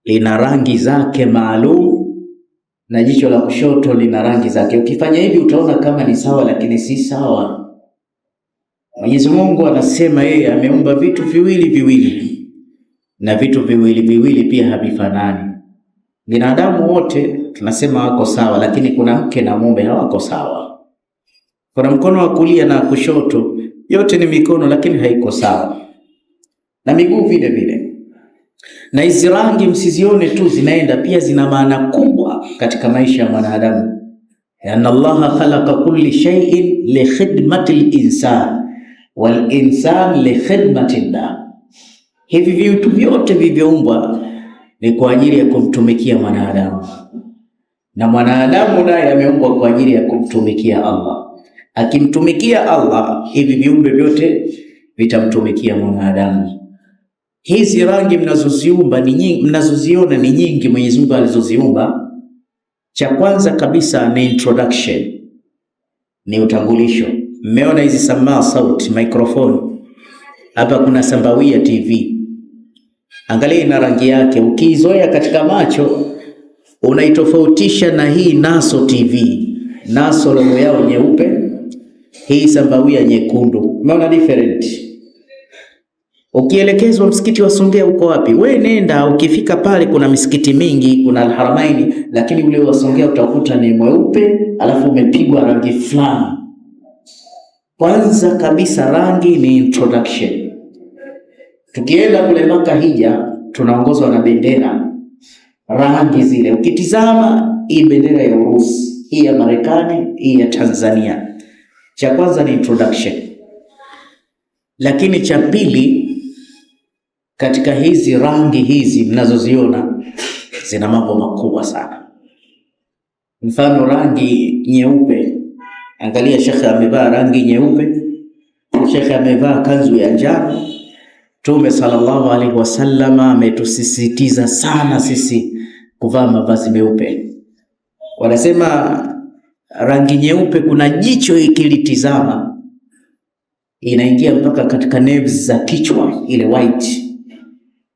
Lina rangi zake maalum na jicho la kushoto lina rangi zake. Ukifanya hivi utaona kama ni sawa, lakini si sawa. Mwenyezi Mungu anasema yeye ameumba vitu viwili viwili, na vitu viwili viwili pia havifanani. Binadamu wote tunasema wako sawa, lakini kuna mke na mume hawako sawa. Kuna mkono wa kulia na kushoto, yote ni mikono lakini haiko sawa, na miguu vile vile. Na hizi rangi msizione tu zinaenda, pia zina maana kubwa katika maisha ya mwanadamu. Anna Allah khalaqa kulli shay'in li khidmati al-insan wal insan li khidmati Allah. Hivi vitu vyote vilivyoumbwa ni kwa ajili ya kumtumikia mwanadamu, na mwanadamu naye ameumbwa kwa ajili ya kumtumikia Allah. Akimtumikia Allah, hivi viumbe vyote vitamtumikia mwanadamu. Hizi rangi mnazoziumba ni nyingi, mnazoziona ni nyingi Mwenyezi Mungu alizoziumba. Cha kwanza kabisa ni introduction, ni utambulisho. Mmeona hizi samaa sauti, microphone. Hapa kuna Sambawia TV. Angalia ina rangi yake. Ukiizoea katika macho unaitofautisha na hii Naso TV. Naso logo yao nyeupe, hii Sambawia nyekundu. Umeona different? Ukielekezwa msikiti wa Songea uko wapi? We nenda, ukifika pale kuna misikiti mingi, kuna Al-Haramaini, lakini ule wa Songea utakuta ni mweupe alafu umepigwa rangi fulani. Kwanza kabisa rangi ni introduction. Tukienda kule Maka Hija tunaongozwa na bendera. Rangi zile ukitizama, hii bendera ya Urusi, hii ya Marekani, hii ya Tanzania. Cha kwanza ni introduction. Lakini cha pili, katika hizi rangi hizi mnazoziona zina mambo makubwa sana. Mfano rangi nyeupe, angalia shekhe amevaa rangi nyeupe, shekhe amevaa kanzu ya njano. Mtume sallallahu alaihi wasallam ametusisitiza sana sisi kuvaa mavazi meupe. Wanasema rangi nyeupe kuna jicho ikilitizama inaingia mpaka katika nerves za kichwa, ile white.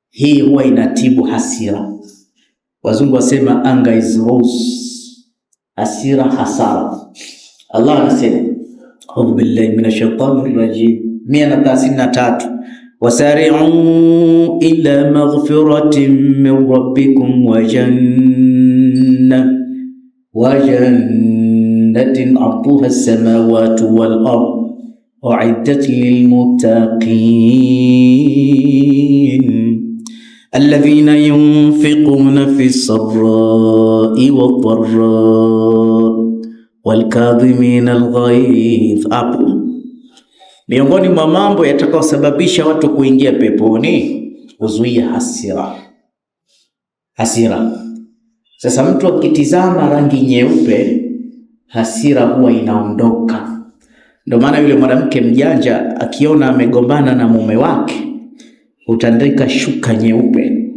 Hii huwa inatibu hasira. Wazungu wasema anger is rose, hasira hasara. Allah anasema a'udhu billahi minash shaitani rajim 193, wasari'u ila maghfiratin min rabbikum wa jannatin 'arduha as-samawati wal ardh u'iddat lil muttaqin الذين ينفقون في السراء والضراء والكاظمين الغيظ. Hapo miongoni mwa mambo yatakayosababisha watu kuingia peponi, kuzuia hasira. Sasa mtu akitizama rangi nyeupe, hasira huwa inaondoka. Ndio maana yule mwanamke mjanja akiona amegombana na mume wake utandika shuka nyeupe.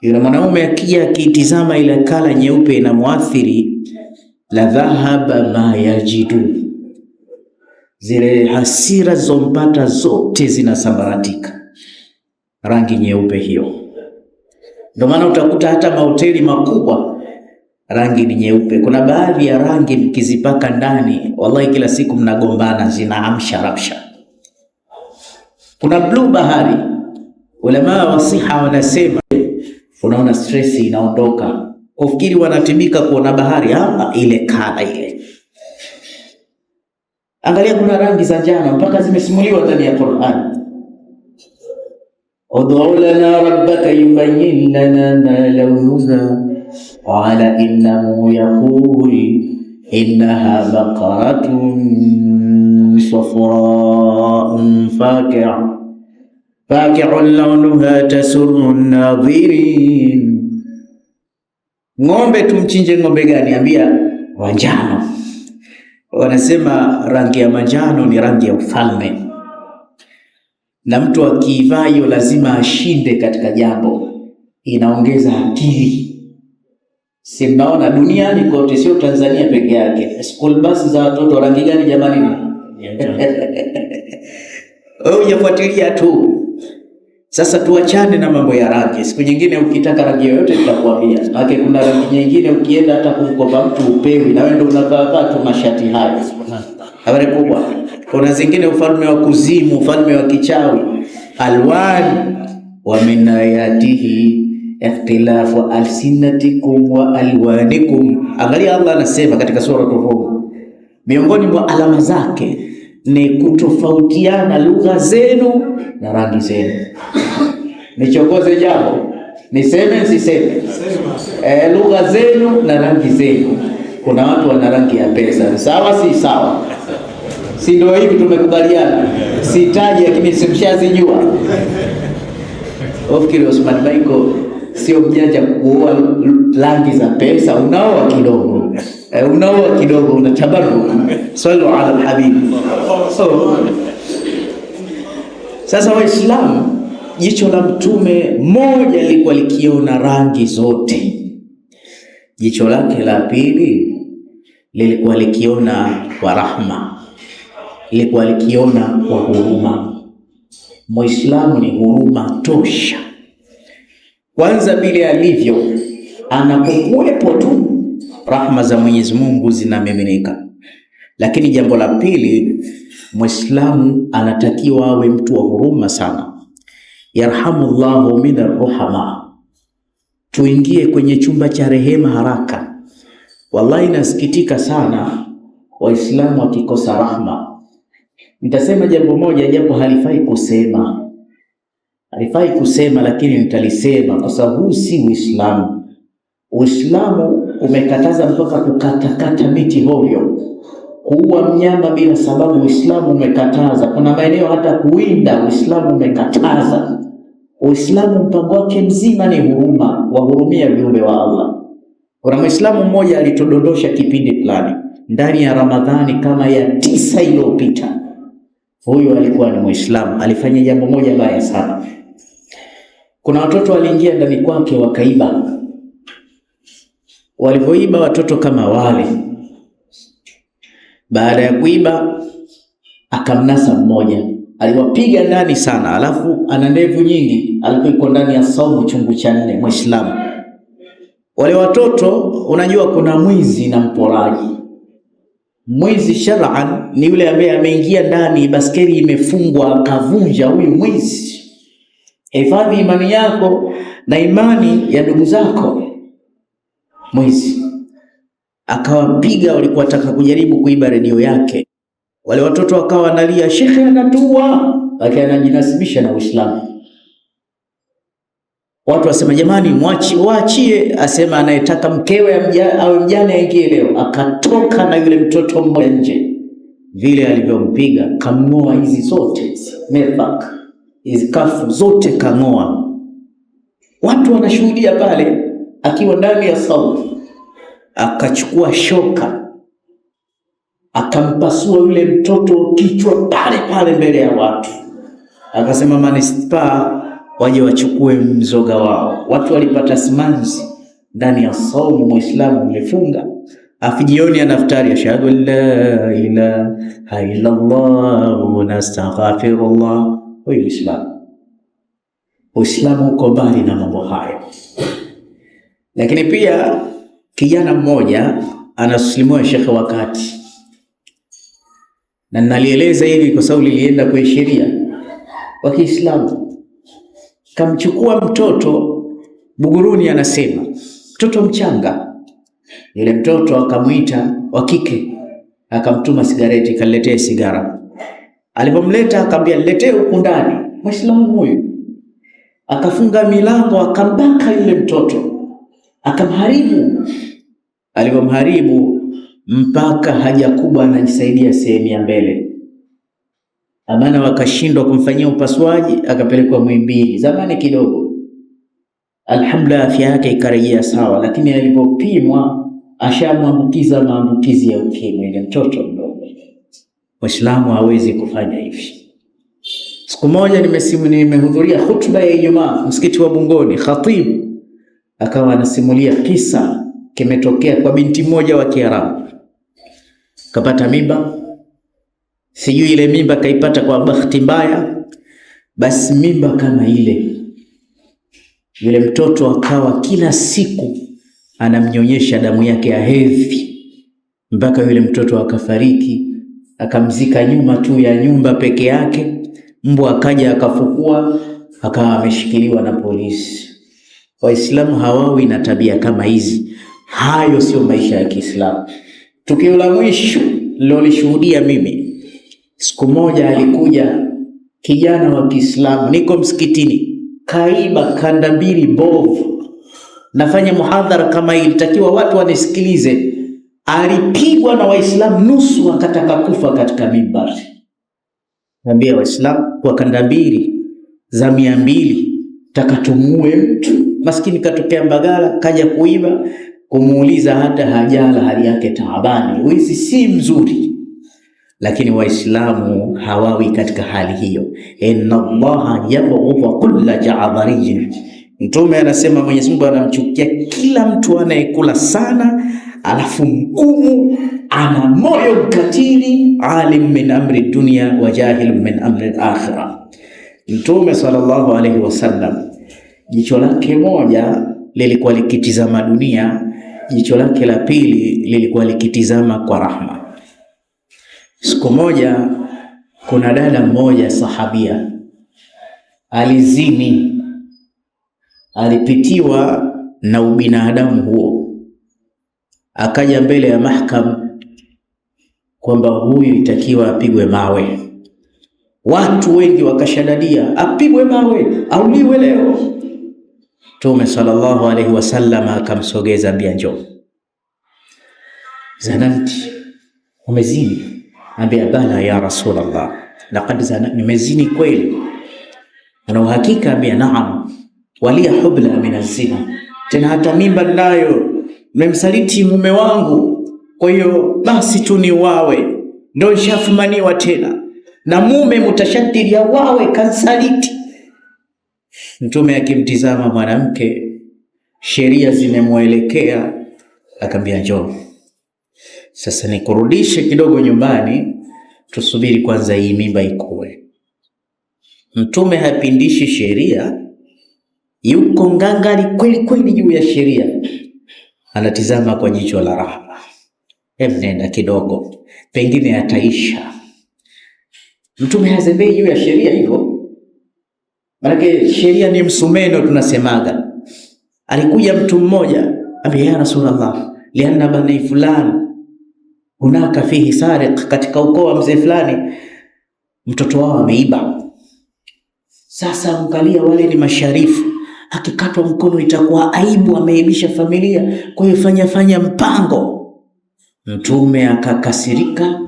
Yule mwanaume akija akitizama ile kala nyeupe inamuathiri, la dhahaba ma yajidu, zile hasira zompata zote zinasambaratika. Rangi nyeupe hiyo. Ndio maana utakuta hata mahoteli makubwa rangi ni nyeupe. Kuna baadhi ya rangi mkizipaka ndani, wallahi kila siku mnagombana, zinaamsha rabsha. Kuna blue bahari. Ulama wa siha wanasema unaona stress inaondoka. Ufikiri wanatibika kuona bahari, hapa ile kala ile. Angalia kuna rangi za njano mpaka zimesimuliwa ndani ya Qur'an. Ud'u lana rabbaka yubayyin lana ma lawnuha qala innahu yaqul innaha baqaratun safra'un faqi'un lawnuha tasurru an-nadhirin. Ng'ombe tumchinje ng'ombe gani? Ambia wa njano. Wanasema rangi ya manjano ni rangi ya ufalme, na mtu akivaa hiyo lazima ashinde katika jambo, inaongeza akili. Simnaona duniani kote, sio Tanzania peke yake. School bus za watoto rangi gani jamani? Wewe hujafuatilia tu. Sasa tuachane na mambo ya rangi. Siku nyingine ukitaka rangi yoyote tutakwambia. Maana kuna rangi nyingine ukienda hata kumkopa mtu upewi, na wewe ndio unakaa tu mashati hayo. Habari kubwa. Kuna zingine ufalme wa kuzimu, ufalme wa kichawi. Alwan wa min ayatihi ikhtilafu alsinatikum wa alwanikum. Angalia, Allah anasema katika sura Rum, miongoni mwa alama zake ni kutofautiana lugha zenu na rangi zenu. Nichokoze jambo, niseme siseme? Lugha zenu na rangi zenu. Kuna watu wana rangi ya pesa, sawa si sawa? Si ndio hivi tumekubaliana? Sitaji lakini simshazijua. Ofikiri Osman Michael sio mjanja kuoa rangi za pesa, unaoa kidogo. Unaoa kidogo, unatabaruku. Sallu ala alhabib. Sasa Waislamu, jicho la Mtume moja lilikuwa likiona rangi zote. Jicho lake la pili lilikuwa likiona kwa rahma, lilikuwa likiona kwa huruma. Muislamu ni huruma tosha. Kwanza vile alivyo, anapokuwepo tu rahma za Mwenyezi Mungu zinamiminika. Lakini jambo la pili, Muislamu anatakiwa awe mtu wa huruma sana. Yarhamullahu minar ruhama. Tuingie kwenye chumba cha rehema haraka. Wallahi nasikitika sana Waislamu wakikosa rahma. Nitasema jambo moja japo halifai kusema. Halifai kusema lakini nitalisema kwa sababu huu si Uislamu. Uislamu umekataza mpaka kukatakata miti hovyo. Kuua mnyama bila sababu Uislamu umekataza. Kuna maeneo hata kuwinda Uislamu umekataza. Uislamu mpango wake mzima ni huruma, wahurumia viumbe wa Allah. Kuna Muislamu mmoja alitodondosha kipindi fulani ndani ya Ramadhani kama ya 9 iliyopita. Huyu alikuwa ni Muislamu, alifanya jambo moja baya sana. Kuna watoto waliingia ndani kwake wakaiba. Walipoiba watoto kama wale, baada ya kuiba akamnasa mmoja, aliwapiga ndani sana, alafu ana ndevu nyingi, alikuwa yuko ndani ya saumu chungu cha 4, Muislamu. Wale watoto, unajua kuna mwizi na mporaji. Mwizi shar'an ni yule ambaye ameingia ndani, baskeli imefungwa akavunja. Huyu mwizi. Hifadhi imani yako na imani ya ndugu zako. Mwizi akawapiga, walikuwa wataka kujaribu kuiba redio yake. Wale watoto wakawa wanalia, shekhe anatua, lakini anajinasibisha na Uislamu. Watu wasema jamani waachie, asema anayetaka mkewe au mjane aingie leo. Akatoka na yule mtoto mmoja nje. Vile alivyompiga kamngoa hizi zote, mefak, hizi kafu zote kangoa. Watu wanashuhudia pale akiwa ndani ya sauti. Akachukua shoka akampasua yule mtoto kichwa pale mbele ya watu. Akasema manispa waje wachukue mzoga wao. Watu walipata simanzi ndani ya saumu. Muislamu umefunga, afijioni anaftari ashhadu la ilaha illa Allah wa nastaghfirullah. Huyu Uislamu uko mbali na mambo hayo. Lakini pia kijana mmoja anaslimu shekhe wakati, na nalieleza hivi kwa sababu lilienda kwa sheria wa Kiislamu. Kamchukua mtoto Buguruni, anasema mtoto mchanga. Yule mtoto akamuita wa kike, akamtuma sigareti, kaniletee sigara. Alipomleta akamwambia niletee huku ndani. Muislamu huyu akafunga milango, akambaka yule mtoto, akamharibu. Alipomharibu mpaka haja kubwa anajisaidia sehemu ya mbele. Amana wakashindwa kumfanyia upasuaji, akapelekwa Muhimbili. Zamani kidogo, alhamdulillah afya yake ikarejea sawa, lakini alipopimwa ashamwambukiza maambukizi ya ukimwi. Ile mtoto mdogo. Waislamu hawezi kufanya hivi. Siku moja nimehudhuria hutuba ya Ijumaa msikiti wa Bungoni, khatib akawa anasimulia kisa kimetokea kwa binti mmoja wa Kiarabu. Kapata mimba, sijui ile mimba kaipata kwa bahati mbaya, basi mimba kama ile, yule mtoto akawa kila siku anamnyonyesha damu yake ya hedhi mpaka yule mtoto akafariki, akamzika nyuma tu ya nyumba peke yake. Mbwa akaja akafukua, akawa ameshikiliwa na polisi. Waislamu hawawi na tabia kama hizi. Hayo sio maisha ya Kiislamu. Tukio la mwisho nilolishuhudia mimi, siku moja alikuja kijana wa Kiislamu, niko msikitini, kaiba kanda mbili bovu, nafanya muhadhara kama hii, ilitakiwa watu wanisikilize. Alipigwa na Waislamu nusu akataka kufa katika mimbari. Naambia Waislamu, kwa kanda mbili za 200 takatumue mtu. Maskini katokea Mbagala, kaja kuiba, kumuuliza hata hajala, hali yake taabani, wizi si mzuri. Lakini Waislamu hawawi katika hali hiyo. Inna Allaha yabghudhu kulla ja'dharin. Mtume anasema Mwenyezi Mungu anamchukia kila mtu anayekula sana, alafu mgumu, ana moyo mkatili, alim min amri dunya wa jahil min amri akhirah. Mtume sallallahu alaihi wasallam, jicho lake moja lilikuwa likitizama dunia, jicho lake la pili lilikuwa likitizama kwa rahma. Siku moja kuna dada mmoja sahabia alizini, alipitiwa na ubinadamu huo, akaja mbele ya mahakama kwamba huyu itakiwa apigwe mawe. Watu wengi wakashadadia, apigwe mawe, auliwe leo. Mtume sallallahu alaihi wasallam akamsogeza, ambia njoo. Zananti, umezini? Ambia bala ya Rasulullah, laqad zananti, nimezini kweli. Una uhakika? Ambia naam, walia hubla min az-zina, tena hata mimba nayo, nimemsaliti mume wangu, kwa hiyo basi tu ni wawe, ndio nishafumaniwa tena, na mume mutashaddidi ya wawe kansaliti. Mtume akimtizama mwanamke, sheria zimemuelekea, akamwambia njoo. Sasa nikurudishe kidogo nyumbani, tusubiri kwanza hii mimba ikue. Mtume hapindishi sheria, yuko ngangari kweli kweli juu ya sheria, anatizama kwa jicho la rahma. Nenda kidogo, pengine ataisha. Mtume hazembei juu ya sheria hivyo. Maana sheria ni msumeno tunasemaga. Alikuja mtu mmoja, ambia ya Rasulullah, lianna bani fulani hunaka fihi sariq, katika ukoo wa mzee fulani mtoto wao ameiba. Sasa angalia, wale ni masharifu, akikatwa mkono itakuwa aibu, ameibisha familia, kwa hiyo fanya mpango. Mtume akakasirika,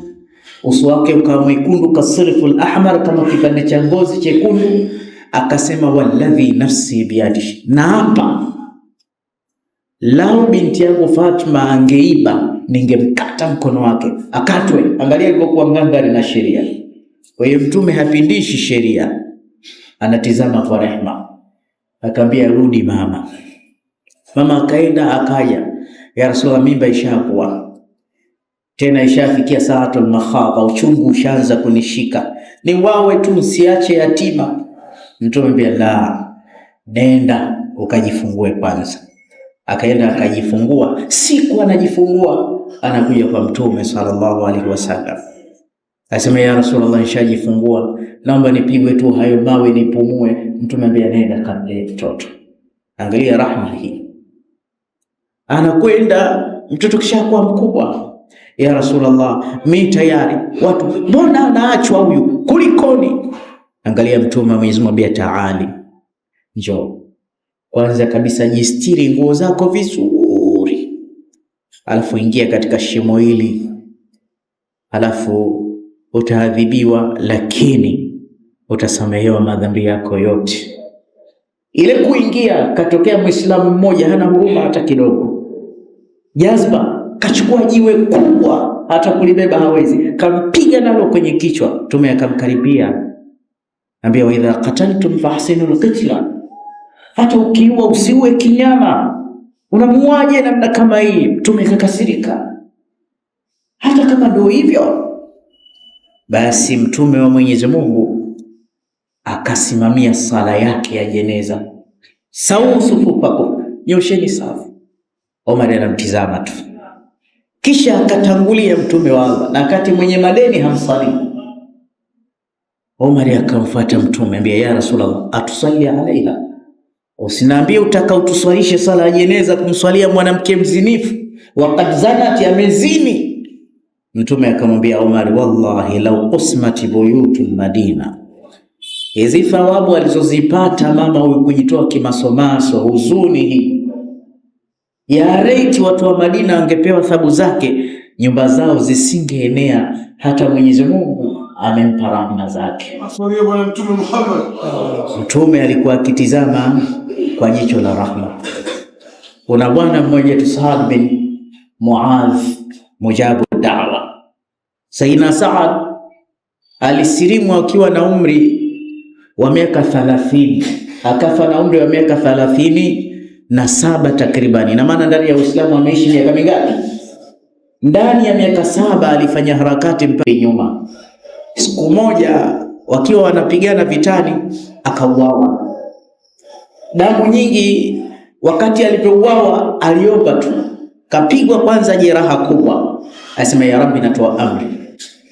uso wake ukawa mwekundu kasiriful ahmar, kama kipande cha ngozi chekundu. Akasema walladhi nafsi biyadihi, na hapa lao binti yangu Fatima angeiba, ningemkata mkono wake akatwe. Angalia alivyokuwa ngangari na sheria. Kwa hiyo Mtume hapindishi sheria, anatizama kwa rehema. Akamwambia rudi mama. Mama akaenda, akaja, ya Rasulullah, mimba ishakuwa tena, ishafikia saatul makhadha, uchungu ushaanza kunishika, ni wawe tu, usiache yatima. Mtume amwambia la, nenda ukajifungue kwanza. Akaenda akajifungua. Siku anajifungua, anakuja kwa Mtume sallallahu alaihi wasallam, asema ya Rasulullah, nishajifungua, naomba nipigwe tu hayo mawe nipumue. Mtume amwambia nenda kamlee mtoto. Angalia rahma hii. Anakwenda, mtoto kishakuwa mkubwa. Ya Rasulullah, mimi tayari, watu mbona anaachwa huyu, kulikoni? Angalia Mtume Mwenyezi Mungu amwambia taali, njoo kwanza kabisa jistiri nguo zako vizuri, alafu ingia katika shimo hili, alafu utaadhibiwa, lakini utasamehewa madhambi yako yote. Ile kuingia, katokea Muislamu mmoja hana huruma hata kidogo, jazba, kachukua jiwe kubwa, hata kulibeba hawezi, kampiga nalo kwenye kichwa. Mtume akamkaribia, ambia wa idha qataltum fahsinul qitla, hata ukiua usiue kinyama. Unamuaje namna kama hii? Mtume kakasirika. Hata kama ndio hivyo, Basi mtume wa Mwenyezi Mungu akasimamia sala yake ya jeneza. Sawu sufufakum, nyosheni safu. Omar anamtizama tu, kisha akatangulia mtume wa Allah, na kati mwenye madeni hamsali. Omar akamfuata mtume, ambia ya Rasulullah, atusalli alaiha, usiniambie utaka utuswalishe sala ya jeneza kumswalia mwanamke mzinifu, waqad zanat, amezini. Mtume akamwambia Omar, wallahi law usmati buyutul Madina, hizi thawabu alizozipata mama huyu kujitoa kimasomaso, huzuni hii ya reiti watu wa Madina wangepewa thawabu zake, nyumba zao zisingeenea, hata Mwenyezi Mungu amempa rahma zake. Mtume alikuwa akitizama kwa jicho la rahma. Kuna bwana mmoja tu, Saad bin Muadh mujabu da'wa. Sayyidina Saad alisilimu akiwa na umri wa miaka 30, akafa na umri wa miaka 37 takribani. Na maana ndani ya Uislamu ameishi miaka mingapi? Ndani ya miaka 7 alifanya harakati mpaka nyuma. Siku moja wakiwa wanapigana vitani akauawa, damu nyingi. Wakati alipouawa aliomba tu, kapigwa kwanza jeraha kubwa, asema ya Rabbi, natoa amri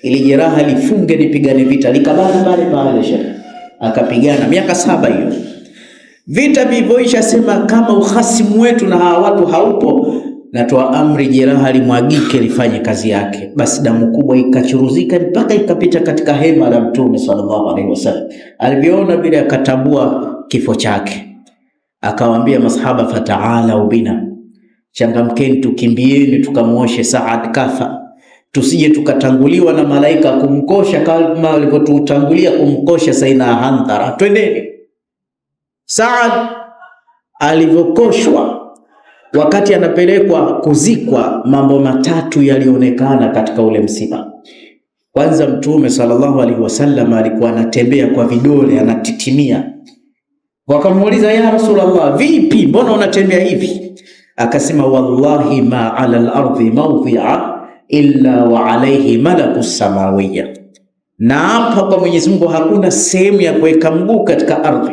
ili jeraha lifunge, nipigane vita. Likabana pale shekhi, akapigana miaka 7 hiyo. Vita vilivyoisha, sema kama uhasimu wetu na hawa watu haupo, natoa amri jeraha limwagike, lifanye kazi yake. Basi damu kubwa ikachuruzika mpaka ikapita katika hema la Mtume sallallahu alaihi wasallam. Aliviona vile akatambua kifo chake, akawaambia masahaba, fataala ubina, changamkeni tukimbieni tukamuoshe Saad, kafa, tusije tukatanguliwa na malaika kumkosha kama walivyotutangulia kumkosha Saina Handhara. Twendeni. Saad alivyokoshwa, wakati anapelekwa kuzikwa, mambo matatu yalionekana katika ule msiba. Kwanza, Mtume sallallahu alaihi wasallam alikuwa anatembea kwa vidole, anatitimia. Wakamuuliza, ya Rasulullah, vipi, mbona unatembea hivi? Akasema, wallahi ma ala al-ardi mawdi'a illa wa alayhi malaku samawiyya, na hapa kwa Mwenyezi Mungu hakuna sehemu ya kuweka mguu katika ardhi,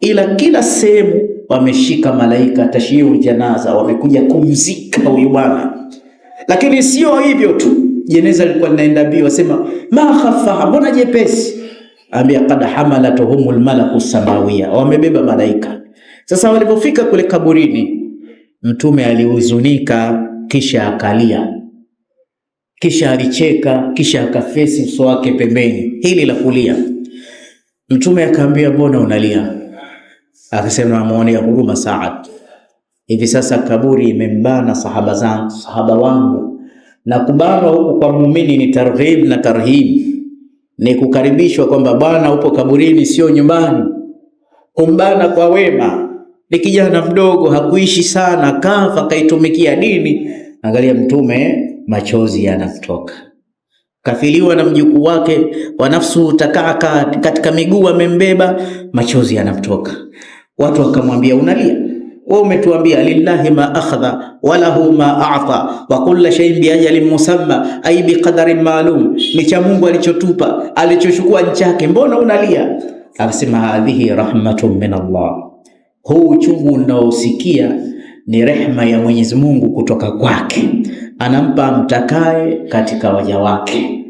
ila kila sehemu wameshika malaika tashiu janaza, wamekuja kumzika huyu bwana. Lakini sio hivyo tu, jeneza lilikuwa linaenda bio, wasema ma khafa, mbona jepesi? Ambia qad hamalatuhumul malaku samawiyya, wamebeba malaika. Sasa walipofika kule kaburini, Mtume alihuzunika, kisha akalia, kisha alicheka, kisha akafesi uso wake pembeni, hili la kulia. Mtume akaambia, mbona unalia? Akasema, amuonea huruma Saad, hivi sasa kaburi imembana sahaba wangu, na kubana huku kwa muumini ni targhib na tarhib, ni kukaribishwa kwamba bwana upo kaburini, sio nyumbani. Kumbana kwa wema, ni kijana mdogo, hakuishi sana, kafa kaitumikia dini. Angalia Mtume, machozi yanamtoka, kafiliwa na mjukuu wake wa nafsu takaka katika miguu, amembeba, machozi yanamtoka. Watu wakamwambia, unalia? Wewe umetuambia lillahi ma akhadha wa lahu ma a'ta wa kullu shay'in bi ajalin musamma, ay bi qadarin ma'lum, ni cha Mungu alichotupa, alichochukua ni chake, mbona unalia? Akasema, hadhihi rahmatun min Allah, huu uchungu unaosikia ni rehma ya Mwenyezi Mungu kutoka kwake, anampa mtakaye katika waja wake.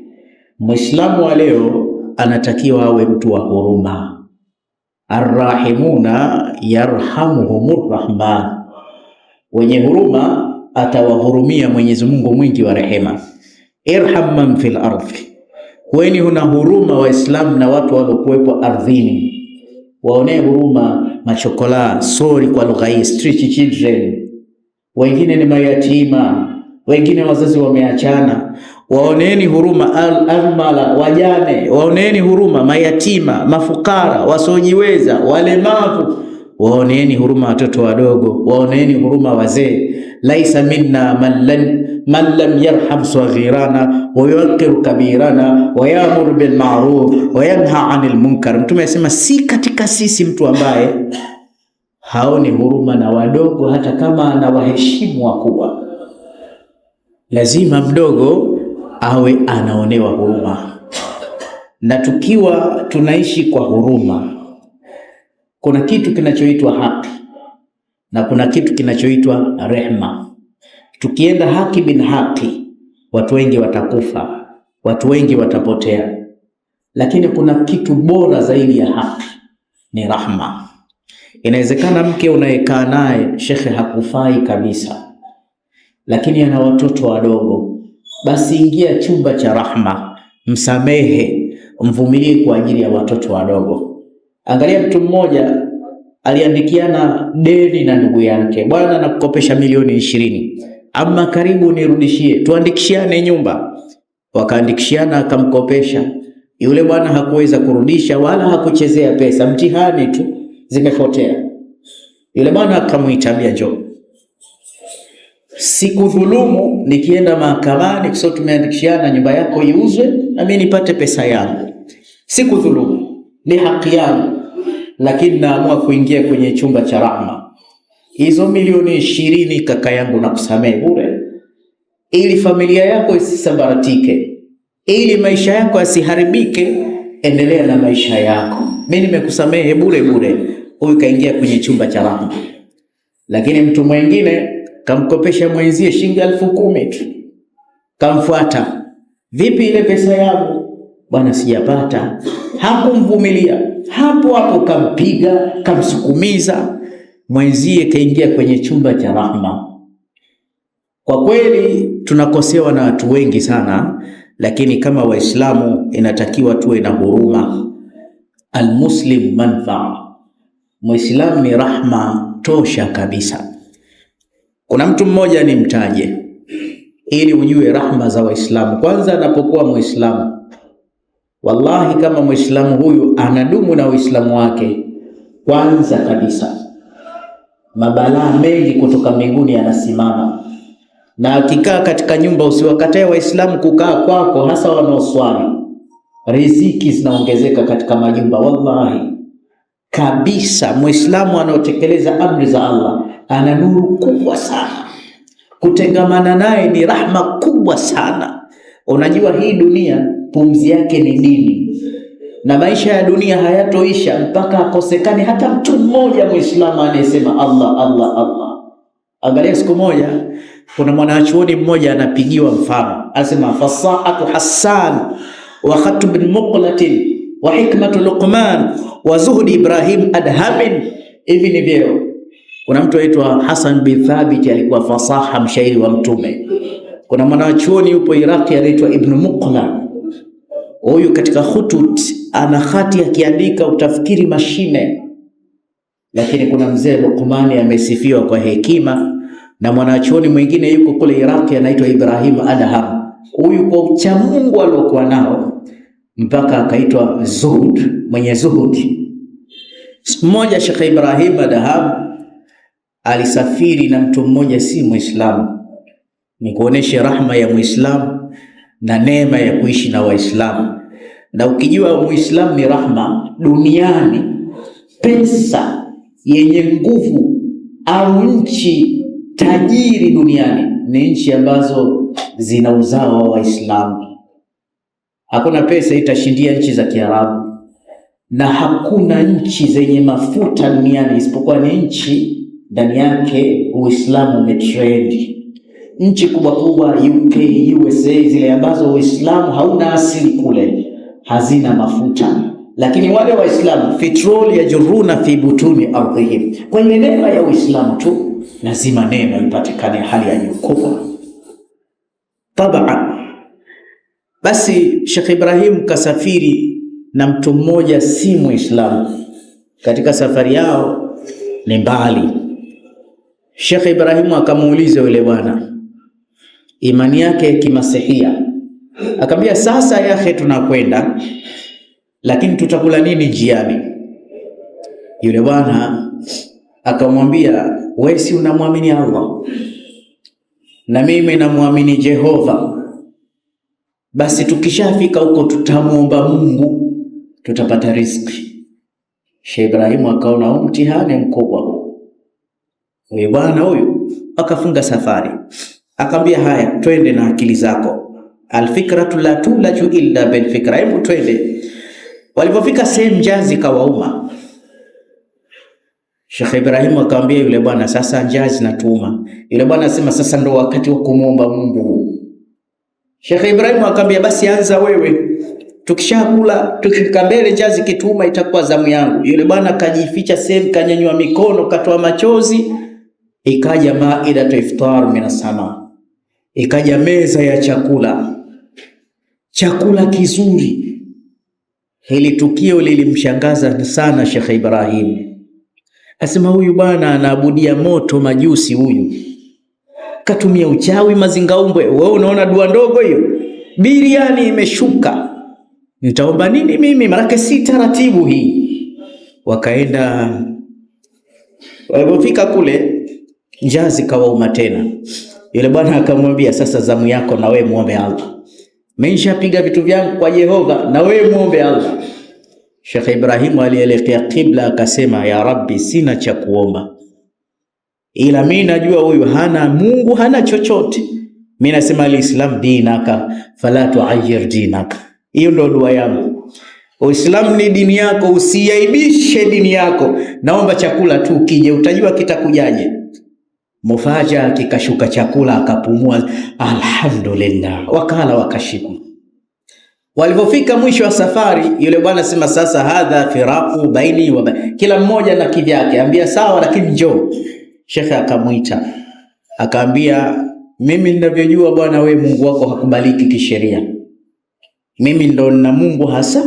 Muislamu wa leo anatakiwa awe mtu wa huruma. Arrahimuna yarhamuhumur rahman, wenye huruma atawahurumia Mwenyezi Mungu mwingi wa rehema. Irham man fil ardhi, kweni huna huruma Waislamu na watu waliokuwepo ardhini, waonee huruma machokola, sorry kwa lugha hii, street children, wengine ni mayatima, wengine wazazi wameachana, waoneni huruma almala, wajane, waoneni huruma mayatima, mafukara, wasiojiweza, walemavu, waoneni huruma watoto wadogo, waoneni huruma wazee. Laisa minna man lam yarham saghirana wa yuqir kabirana wa ya'muru bil ma'ruf wa yanha 'anil munkar. Mtume anasema si katika sisi mtu ambaye haoni huruma na wadogo, hata kama anawaheshimu wakubwa. Lazima mdogo awe anaonewa huruma. na tukiwa tunaishi kwa huruma, kuna kitu kinachoitwa haki na kuna kitu kinachoitwa rehma. Tukienda haki bin haki, watu wengi watakufa, watu wengi watapotea, lakini kuna kitu bora zaidi ya haki, ni rahma. Inawezekana mke unayekaa naye shekhe hakufai kabisa, lakini ana watoto wadogo, basi ingia chumba cha rahma, msamehe, mvumilie kwa ajili ya watoto wadogo. Angalia, mtu mmoja aliandikiana deni na ndugu yake, bwana nakukopesha milioni 20, ama karibu nirudishie, tuandikishiane nyumba. Wakaandikishiana, akamkopesha. Yule bwana hakuweza kurudisha wala hakuchezea pesa, mtihani tu zimepotea. Yule bwana akamuitabia, njoo sikudhulumu, nikienda mahakamani kwa sababu tumeandikishiana nyumba yako iuzwe na mimi nipate pesa yangu. Sikudhulumu, ni haki yangu, lakini naamua kuingia kwenye chumba cha rahma. Hizo milioni 20 kaka yangu nakusamehe bure, ili familia yako isisambaratike, ili maisha yako yasiharibike, endelea na maisha yako, mimi nimekusamehe bure bure. Huyu kaingia kwenye chumba cha rahma. Lakini mtu mwingine kamkopesha mwenzie shilingi 10,000 tu, kamfuata, vipi ile pesa yangu? Bwana sijapata. Hakumvumilia, hapo hapo kampiga, kamsukumiza. Mwenzie kaingia kwenye chumba cha rahma. Kwa kweli tunakosewa na watu wengi sana, lakini kama Waislamu inatakiwa tuwe na huruma. Almuslim manfaa, Muislamu ni rahma tosha kabisa. Kuna mtu mmoja nimtaje ili ujue rahma za Waislamu. Kwanza, anapokuwa Muislamu, wallahi kama Muislamu huyu anadumu na Uislamu wake, kwanza kabisa mabalaa mengi kutoka mbinguni yanasimama. Na akikaa katika nyumba, usiwakatae Waislamu kukaa kwako, hasa wanaoswali, riziki zinaongezeka katika majumba. Wallahi kabisa, Muislamu anaotekeleza amri za Allah ana nuru kubwa sana. Kutengamana naye ni rahma kubwa sana. Unajua hii dunia pumzi yake ni dini, na maisha ya dunia hayatoisha mpaka akosekane hata mtu mmoja Muislamu anayesema Allah Allah Allah. Angalia, siku moja kuna mwanachuoni mmoja anapigiwa mfano, anasema fasaatu Hassan wa khatb bin Muqlatin wa hikmatu Luqman wa zuhdi Ibrahim Adhamin. Hivi ni vyeo. Kuna mtu aitwa Hassan bin Thabit, alikuwa fasaha, mshairi wa Mtume. Kuna mwanachuoni yupo Iraki anaitwa Ibn Muqla. Huyu katika khutut ana khati akiandika utafikiri mashine. Lakini kuna mzee Luqmani amesifiwa kwa hekima, na mwanachuoni mwingine yuko kule Iraki anaitwa Ibrahim Adham. Huyu kwa uchamungu aliokuwa nao mpaka akaitwa zuhud, mwenye zuhudi. Siku moja Sheikh Ibrahim Adham alisafiri na mtu mmoja si Muislamu. Ni kuonesha rahma ya Muislamu na neema ya kuishi na Waislamu. Na ukijua Muislamu ni rahma duniani, pesa yenye nguvu au nchi tajiri duniani ni nchi ambazo zina uzao wa Waislamu. Hakuna pesa itashindia nchi za Kiarabu, na hakuna nchi zenye mafuta duniani isipokuwa ni nchi ndani yake Uislamu umetrend. Nchi kubwa kubwa UK, USA, zile ambazo Uislamu hauna asili kule, hazina mafuta, lakini wale Waislamu petroli yajuruna fi butuni ardhihim. Kwenye neema ya Uislamu tu lazima neema ipatikane hali ya juu kubwa. Tabaan, basi Sheikh Ibrahim kasafiri na mtu mmoja si Muislamu. Katika safari yao ni mbali. Sheikh Ibrahim akamuuliza yule bwana imani yake kimasihia. Akamwambia, sasa yahe tunakwenda, lakini tutakula nini njiani? Yule bwana akamwambia, wewe si unamwamini Allah na mimi namwamini Jehova, basi tukishafika huko tutamuomba Mungu, tutapata riziki. Sheikh Ibrahim akaona mtihani mkubwa huyu bwana huyu, akafunga safari. Akamwambia, haya twende na akili zako, alfikratu la tulaju illa bilfikra. Hebu twende. Walipofika sehemu njaa zikawauma, Sheikh Ibrahim akamwambia yule bwana, sasa njaa zinatuuma. Yule bwana asema sasa ndo wakati wa kumuomba Mungu. Sheikh Ibrahim akamwambia basi anza wewe, tukishakula tukifika mbele njaa zikituuma itakuwa zamu yangu. Yule bwana kajificha sehemu, kanyanyua mikono, katoa machozi. Ikaja maidatu iftar minas sama, ikaja meza ya chakula kizuri. Hili tukio lilimshangaza sana Sheikh Ibrahim. Asema huyu bwana anaabudia moto, majusi huyu, katumia uchawi, mazingaumbwe. Wewe unaona dua ndogo hiyo, biriani imeshuka, nitaomba nini mimi? Maana si taratibu hii. Wakaenda, walipofika kule njaa zikawauma tena. Yule bwana akamwambia sasa zamu yako, na wewe muombe Allah. Nimeshapiga vitu vyangu kwa Jehova, na wewe muombe Allah. Sheikh Ibrahim alielekea kibla akasema, ya Rabbi, sina cha kuomba, ila mimi najua huyu hana Mungu, hana chochote. Mimi nasema alislam dinaka fala tu'ayyir dinaka. Hiyo ndio dua yangu. Uislamu ni dini yako, usiaibishe dini yako. Naomba chakula tu kije, utajua kitakujaje. Mufaja kikashuka chakula, akapumua alhamdulillah, wakala wakashiku. Walipofika mwisho wa safari, yule bwana sema sasa hadha firaqu baini wa kila mmoja na kivyake. Ambia sawa, lakini njoo. Sheikh akamuita akaambia, mimi ninavyojua bwana, we Mungu wako hakubaliki kisheria, mimi ndo na Mungu hasa.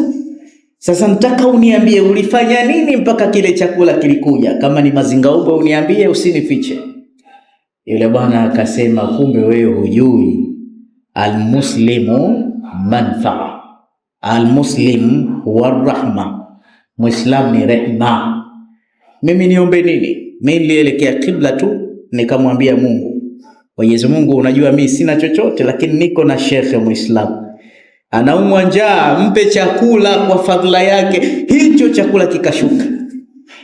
Sasa nataka uniambie ulifanya nini mpaka kile chakula kilikuja. Kama ni mazingaombwe uniambie, usinifiche. Yule bwana akasema, kumbe wewe hujui, almuslimu manfaa, almuslim huwa rahma, muislam ni rehma. Mimi niombe nini? Mimi nilielekea kibla tu nikamwambia Mungu, Mwenyezi Mungu, unajua mimi sina chochote, lakini niko na shekhe muislamu anaumwa njaa, mpe chakula kwa fadhila yake. Hicho chakula kikashuka.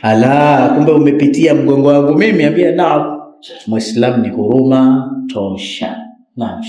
Ala, kumbe umepitia mgongo wangu mimi. Ambia naam, muislamu ni huruma tosha. Naam.